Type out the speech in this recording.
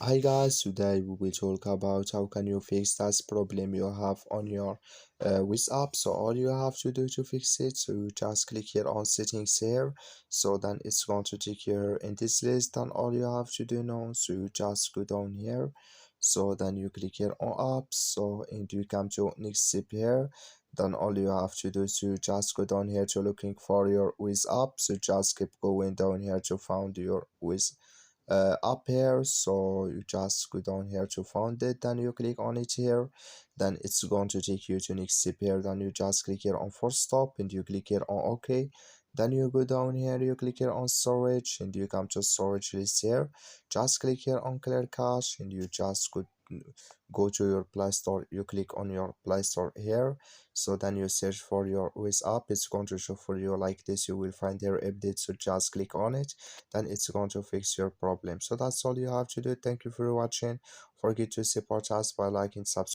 Hi guys, today we will talk about how can you fix that problem you have on your Wiz app. So all you have to do to fix it, so you just click here on settings here. So then it's going to take you in this list. Then all you have to do now, so you just go down here. So then you click here on apps. So and you come to next step here. Then all you have to do, so you just go down here to looking for your Wiz app. So just keep going down here to find your Wiz up here. So you just go down here to find it, then you click on it here, then it's going to take you to next step here. Then you just click here on force stop and you click here on OK. Then you go down here, you click here on storage and you come to storage list here. Just click here on clear cache and you just go to your Play Store. You click on your Play Store here. So then you search for your Wiz app. It's going to show for you like this. You will find their update, so just click on it, then it's going to fix your problem. So that's all you have to do. Thank you for watching. Forget to support us by liking, subscribe.